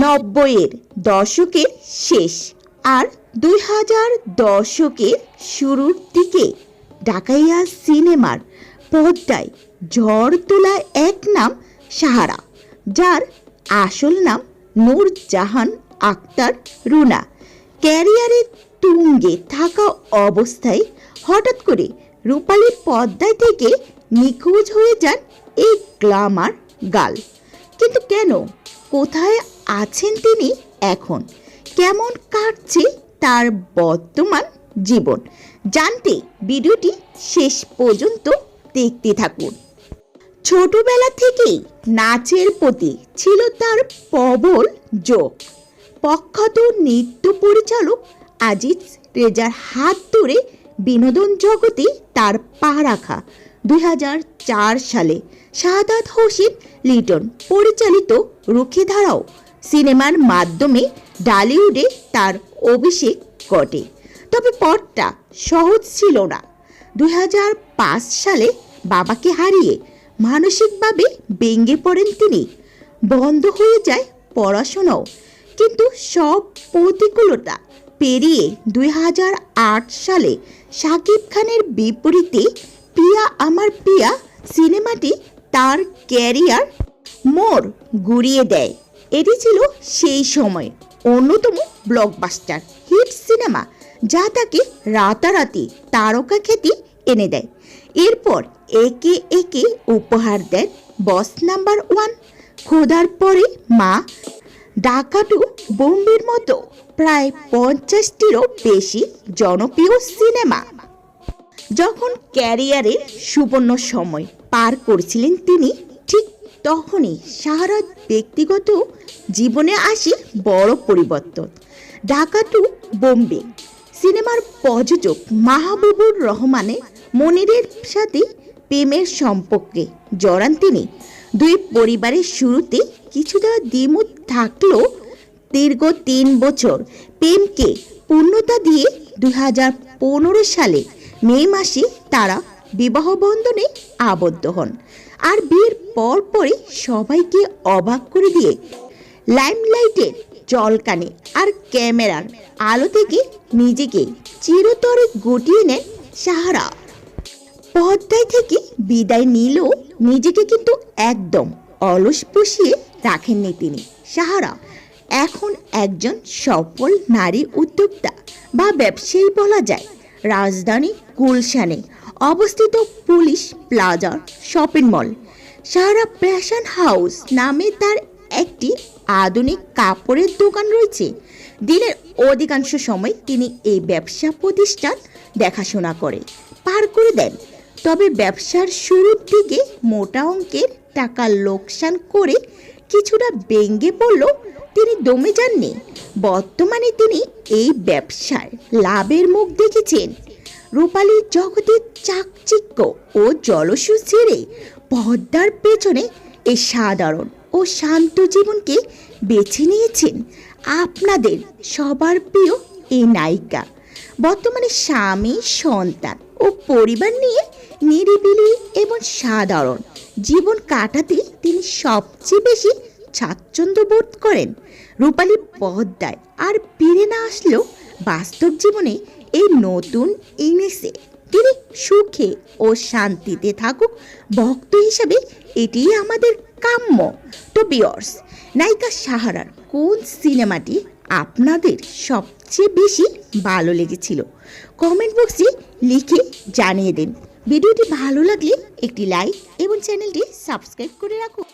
90-এর দশকের শেষ আর 2000 দশকের শুরুর দিকে ঢাকাইয়া সিনেমার পর্দায় ঝড় তোলা এক নাম সাহারা, যার আসল নাম নূরজাহান আক্তার রুনা। ক্যারিয়ারের তুঙ্গে থাকা অবস্থায় হঠাৎ করে রূপালী পর্দায় থেকে নিখোঁজ হয়ে যান এই গ্ল্যামার গার্ল। কিন্তু কেন, কোথায় আছেন তিনি এখন, কেমন কাটছে তার বর্তমান জীবন, জানতে ভিডিওটি শেষ পর্যন্ত দেখতে থাকুন। ছোটবেলা থেকেই নাচের প্রতি ছিল তার প্রবল ঝোঁক। প্রখ্যাত নৃত্য পরিচালক আজিজ রেজার হাত ধরে বিনোদন জগতে তার পা রাখা 2004 সালে শাহাদাত হোসেন লিটন পরিচালিত রুখে দাঁড়াও সিনেমার মাধ্যমে ঢালিউডে তার অভিষেক ঘটে। তবে পথটা সহজ ছিল না। 2005 সালে বাবাকে হারিয়ে মানসিকভাবে ভেঙে পড়েন তিনি। বন্ধ হয়ে যায় পড়াশোনাও। কিন্তু সব প্রতিকূলতা পেরিয়ে 2008 সালে শাকিব খানের বিপরীতে পিয়া আমার পিয়া সিনেমাটি তার ক্যারিয়ার মোড় ঘুরিয়ে দেয়। এটি ছিল সেই সময় অন্যতম ব্লকবাস্টার হিট সিনেমা, যা তাকে রাতারাতি তারকা খ্যাতি এনে দেয়। এরপর একে একে উপহার দেন বস নাম্বার 1, খোদার পরে মা, ঢাকা টু বোম্বের মতো প্রায় 50টিরও বেশি জনপ্রিয় সিনেমা। যখন ক্যারিয়ারের সুবর্ণ সময় পার করছিলেন তিনি, ঠিক তখনই সাহারার ব্যক্তিগত জীবনে আসে বড় পরিবর্তন। ঢাকা টু বোম্বে সিনেমার প্রযোজক মাহবুবুর রহমানের মনিরের সাথে প্রেমের সম্পর্কে জড়ান তিনি। দুই পরিবারের শুরুতে কিছুটা দ্বিমত থাকলেও দীর্ঘ 3 বছর প্রেমকে পূর্ণতা দিয়ে 2015 সালে মে মাসে তারা বিবাহ বন্ধনে আবদ্ধ হন। আর বিয়ের পরপরই সবাইকে অবাক করে দিয়ে লাইমলাইটের জলকানে আর ক্যামেরার আলো থেকে নিজেকে চিরতরে গুটিয়ে নেন সাহারা। পর্দায় থেকে বিদায় নিলেও নিজেকে কিন্তু একদম অলস বসিয়ে রাখেননি তিনি। সাহারা এখন একজন সফল নারী উদ্যোক্তা বা ব্যবসায়ী বলা যায়। রাজধানী গুলশানে অবস্থিত police plaza shopping mall Sahara fashion house নামে তার একটি আধুনিক কাপড়ের দোকান রয়েছে। দিনের অধিকাংশ সময় তিনি এই ব্যবসা প্রতিষ্ঠান দেখাশোনা করে পার করে দেন। তবে ব্যবসার শুরুর দিকে মোটা অঙ্কের টাকা লোকসান করে কিছুটা ভেঙে পড়লেও তিনি দমে যাননি। বর্তমানে তিনি এই ব্যবসায় লাভের মুখ দেখেছেন। রূপালীর জগতের চাকচিক্য ও জলস্য ছেড়ে পর্দার পেছনে এই সাধারণ ও শান্ত জীবনকে বেছে নিয়েছেন আপনাদের সবার প্রিয় এই নায়িকা। বর্তমানে স্বামী, সন্তান ও পরিবার নিয়ে নিরিবিলি এবং সাধারণ জীবন কাটাতে তিনি সবচেয়ে বেশি স্বাচ্ছন্দ্য বোধ করেন। রূপালী পর্দায় আর ফিরে না আসলেও বাস্তব জীবনে এই নতুন ইনিংসে তিনি সুখে ও শান্তিতে থাকুক ভক্ত হিসাবে এটিই আমাদের কাম্য। তো ভিউয়ার্স, নায়িকা সাহারার কোন সিনেমাটি আপনাদের সবচেয়ে বেশি ভালো লেগেছিল কমেন্ট বক্সে লিখে জানিয়ে দিন। ভিডিওটি ভালো লাগলে একটি লাইক এবং চ্যানেলটি সাবস্ক্রাইব করে রাখুন।